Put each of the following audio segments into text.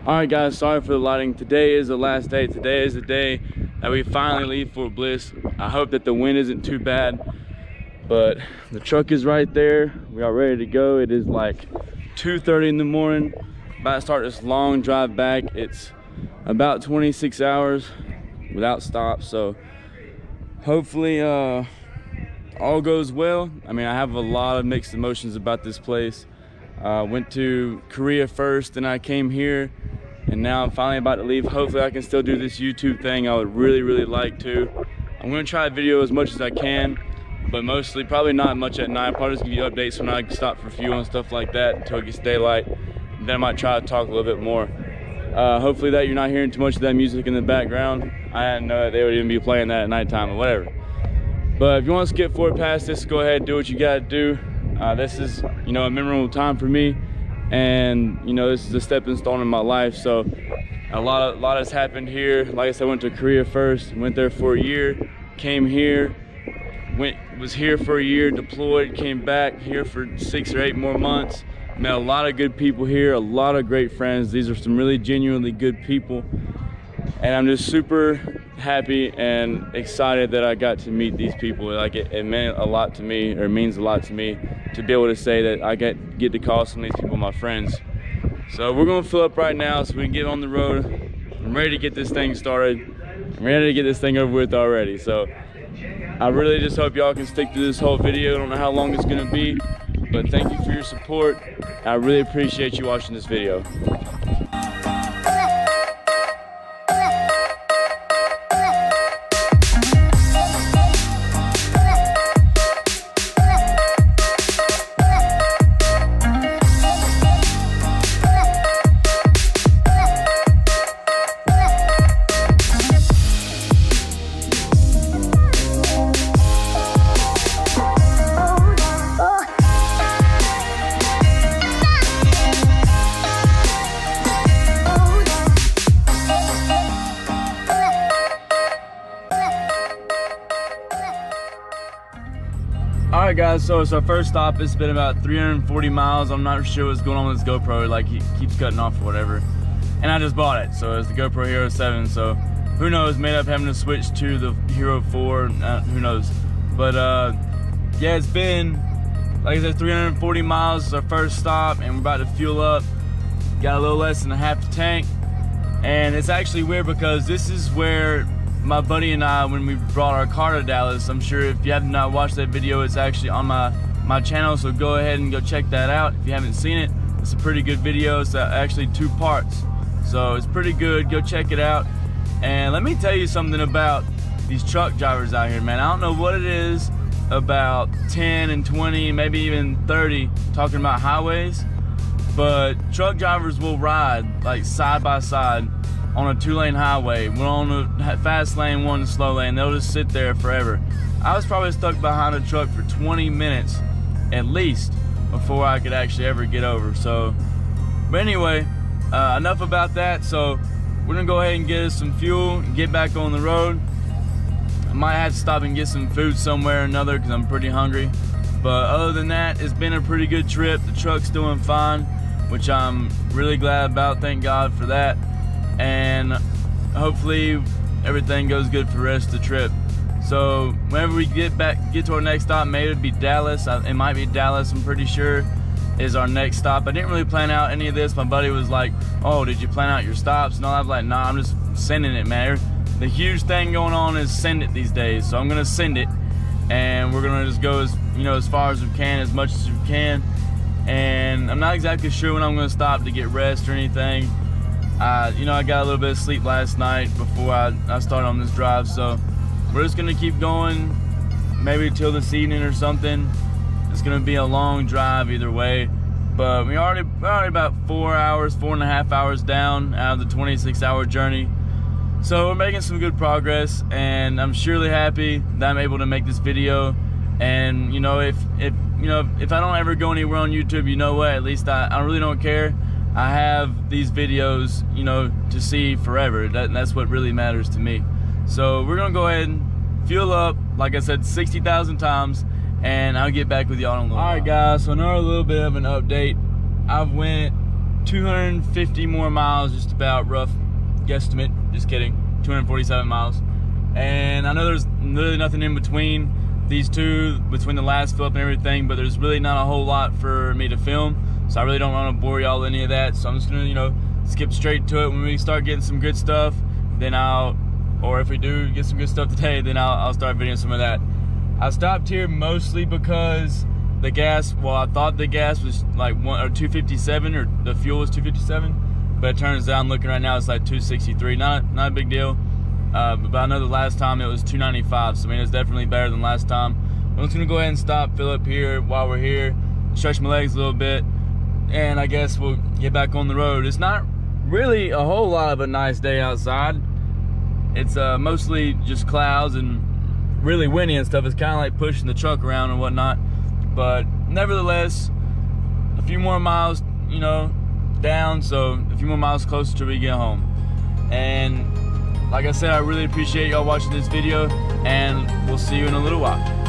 All right, guys, sorry for the lighting. Today is the last day. Today is the day that we finally leave Fort Bliss. I hope that the wind isn't too bad, but the truck is right there. We are ready to go. It is like 2:30 in the morning. About to start this long drive back. It's about 26 hours without stops, so hopefully all goes well. I mean, I have a lot of mixed emotions about this place. Went to Korea first, and I came here, and now I'm finally about to leave. Hopefully I can still do this YouTube thing. I would really like to. I'm gonna try to video as much as I can, but mostly probably not much at night. I'll probably just give you updates when I stop for fuel and stuff like that until it gets daylight. And then I might try to talk a little bit more. Hopefully that you're not hearing too much of that music in the background. I didn't know that they would even be playing that at nighttime or whatever. But if you want to skip forward past this, go ahead, do what you gotta do. This is, a memorable time for me, and this is a stepping stone in my life. So a lot has happened here. Like I said, I went to Korea first, went there for a year, came here, was here for a year, deployed, came back here for 6 or 8 more months. Met a lot of good people here, a lot of great friends. These are some really genuinely good people, and I'm just super happy and excited that I got to meet these people. Like it meant a lot to me, or it means a lot to me, to be able to say that I get to call some of these people my friends. So we're gonna fill up right now so we can get on the road. I'm ready to get this thing started. I'm ready to get this thing over with already. So I really just hope y'all can stick to this whole video. I don't know how long it's gonna be, but thank you for your support. I really appreciate you watching this video. Alright guys, so it's our first stop. It's been about 340 miles. I'm not sure what's going on with this GoPro, like he keeps cutting off or whatever. And I just bought it, so it's the GoPro Hero 7, so who knows, may end up having to switch to the Hero 4, who knows. But yeah, it's been, like I said, 340 miles. It's our first stop, and we're about to fuel up. Got a little less than a half a tank. And it's actually weird because this is where my buddy and I, when we brought our car to Dallas, I'm sure if you have not watched that video, it's actually on my channel, so go ahead and go check that out. If you haven't seen it, it's a pretty good video. It's actually 2 parts, so it's pretty good. Go check it out. And let me tell you something about these truck drivers out here, man. I don't know what it is about 10 and 20, maybe even 30, talking about highways, but truck drivers will ride like side by side on a 2-lane highway. We're on a fast lane, one slow lane. They'll just sit there forever. I was probably stuck behind a truck for 20 minutes at least before I could actually ever get over. So, but anyway, enough about that. So we're gonna go ahead and get us some fuel and get back on the road. I might have to stop and get some food somewhere or another because I'm pretty hungry. But other than that, it's been a pretty good trip. The truck's doing fine, which I'm really glad about. Thank God for that. And hopefully everything goes good for the rest of the trip. So whenever we get to our next stop, maybe it'd be Dallas. It might be Dallas, I'm pretty sure, is our next stop. I didn't really plan out any of this. My buddy was like, oh, did you plan out your stops? And all, I was like, nah, I'm just sending it, man. The huge thing going on is send it these days. So I'm gonna send it, and we're gonna just go as far as we can, as much as we can. And I'm not exactly sure when I'm gonna stop to get rest or anything. I got a little bit of sleep last night before I started on this drive, so we're just gonna keep going, maybe till this evening or something. It's gonna be a long drive either way, but we're already about 4.5 hours down out of the 26-hour journey. So we're making some good progress, and I'm surely happy that I'm able to make this video. And if I don't ever go anywhere on YouTube, you know what? At least I really don't care. I have these videos, to see forever. That's what really matters to me. So we're gonna go ahead and fuel up, like I said, 60,000 times, and I'll get back with y'all in a little while. All right, guys. So another little bit of an update. I've went 250 more miles, just about, rough guesstimate, just kidding, 247 miles. And I know there's really nothing in between these two, between the last fill up and everything, but there's really not a whole lot for me to film, so I really don't want to bore y'all any of that. So I'm just gonna, you know, skip straight to it. When we start getting some good stuff, then or if we do get some good stuff today, then I'll start videoing some of that. I stopped here mostly because the gas, well, I thought the gas was like 257, or the fuel was 257, but it turns out, I'm looking right now, it's like 263. Not a big deal. But I know the last time it was 295, so I mean, it's definitely better than last time. I'm just gonna go ahead and stop, fill up here while we're here, stretch my legs a little bit, and I guess we'll get back on the road. It's not really a whole lot of a nice day outside. It's mostly just clouds and really windy and stuff. It's kind of like pushing the truck around and whatnot, but nevertheless, a few more miles, you know, down, so a few more miles closer till we get home. And like I said, I really appreciate y'all watching this video, and we'll see you in a little while.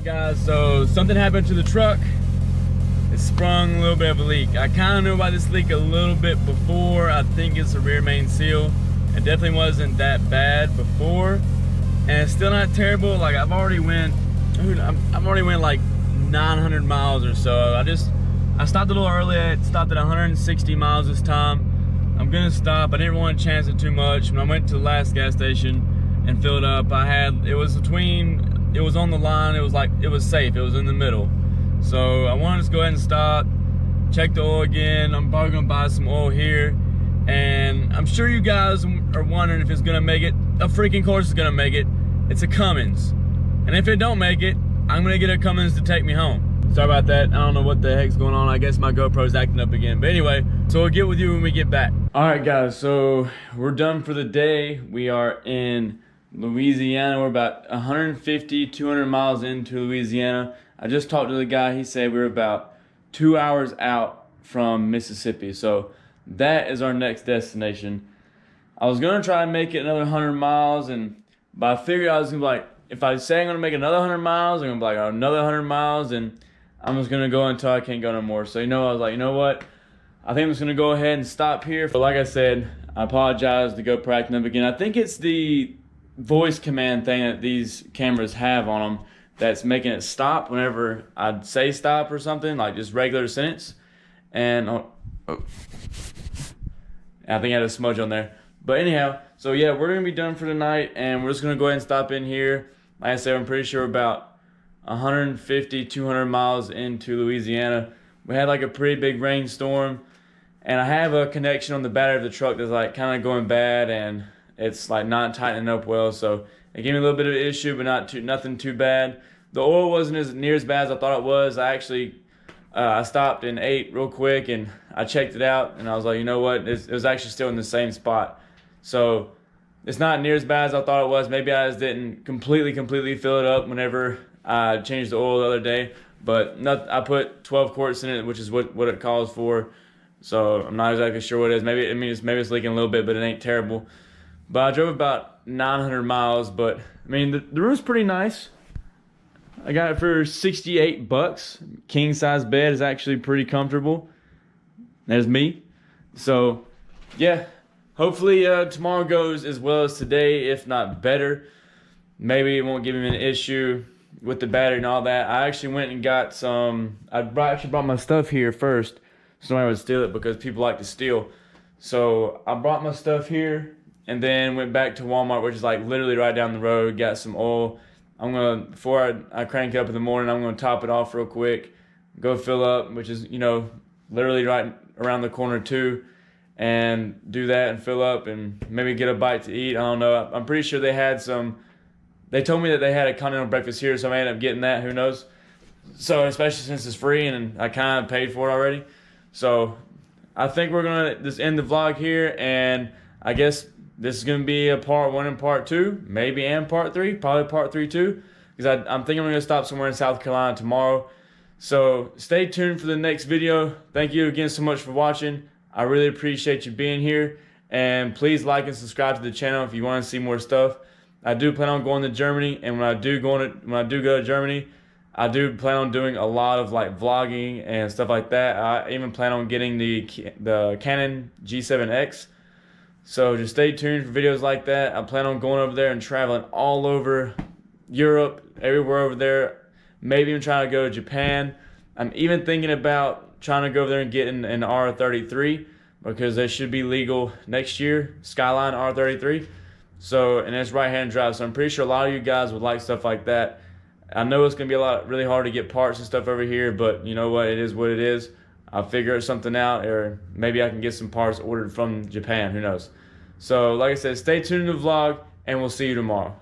Guys, so something happened to the truck. It sprung a little bit of a leak. I kind of knew about this leak a little bit before. I think it's a rear main seal. It definitely wasn't that bad before, and it's still not terrible. Like I've already went like 900 miles or so. I stopped a little early. I stopped at 160 miles this time. I'm gonna stop. I didn't want to chance it too much. When I went to the last gas station and filled up, it was on the line, it was safe, it was in the middle. So I wanted to go ahead and stop, check the oil again. I'm probably gonna buy some oil here, and I'm sure you guys are wondering if it's gonna make it. A freaking course is gonna make it. It's a Cummins, and if it don't make it, I'm gonna get a Cummins to take me home. Sorry about that, I don't know what the heck's going on. I guess my GoPro's acting up again, but anyway, so we'll get with you when we get back. All right guys, so we're done for the day. We are in Louisiana. We're about 150, 200 miles into Louisiana. I just talked to the guy. He said we were about 2 hours out from Mississippi. So that is our next destination. I was going to try and make it another 100 miles, but I figured I was going to be like, if I say I'm going to make another 100 miles, I'm going to be like, oh, another 100 miles, and I'm just going to go until I can't go no more. So, I was like, you know what? I think I'm just going to go ahead and stop here. But like I said, I apologize to GoPro acting up again. I think it's the voice command thing that these cameras have on them that's making it stop whenever I'd say stop or something, like just regular sentence. And I think I had a smudge on there. But anyhow, so yeah, we're gonna be done for tonight, and we're just gonna go ahead and stop in here. Like I said, I'm pretty sure about 150, 200 miles into Louisiana. We had like a pretty big rainstorm, and I have a connection on the battery of the truck that's like kind of going bad, and it's like not tightening up well, so it gave me a little bit of an issue, but nothing too bad. The oil wasn't near as bad as I thought it was. I stopped and ate real quick, and I checked it out, and I was like, you know what? It was actually still in the same spot. So it's not near as bad as I thought it was. Maybe I just didn't completely fill it up whenever I changed the oil the other day. But I put 12 quarts in it, which is what it calls for. So I'm not exactly sure what it is. Maybe it's leaking a little bit, but it ain't terrible. But I drove about 900 miles, but I mean, the room's pretty nice. I got it for $68. King size bed is actually pretty comfortable. There's me. So yeah, hopefully tomorrow goes as well as today, if not better. Maybe it won't give me an issue with the battery and all that. I actually went and got some, actually brought my stuff here first so nobody would steal it, because people like to steal. So I brought my stuff here, and then went back to Walmart, which is like literally right down the road, got some oil. Before I crank it up in the morning, I'm gonna top it off real quick, go fill up, which is, literally right around the corner too, and do that and fill up and maybe get a bite to eat. I don't know. I'm pretty sure they told me that they had a continental breakfast here, so I may end up getting that, who knows. So especially since it's free and I kind of paid for it already. So I think we're gonna just end the vlog here, and I guess this is gonna be a part 1 and part 2, maybe, and part 3, probably part 3 too, because I'm thinking we're gonna stop somewhere in South Carolina tomorrow. So stay tuned for the next video. Thank you again so much for watching. I really appreciate you being here, and please like and subscribe to the channel if you want to see more stuff. I do plan on going to Germany, and when I do go to Germany, I do plan on doing a lot of like vlogging and stuff like that. I even plan on getting the Canon G7X. So just stay tuned for videos like that. I plan on going over there and traveling all over Europe, everywhere over there. Maybe even trying to go to Japan. I'm even thinking about trying to go over there and get an R33, because they should be legal next year, Skyline R33. So, and it's right-hand drive. So I'm pretty sure a lot of you guys would like stuff like that. I know it's going to be really hard to get parts and stuff over here, but you know what? It is what it is. I'll figure something out, or maybe I can get some parts ordered from Japan. Who knows? So, like I said, stay tuned to the vlog, and we'll see you tomorrow.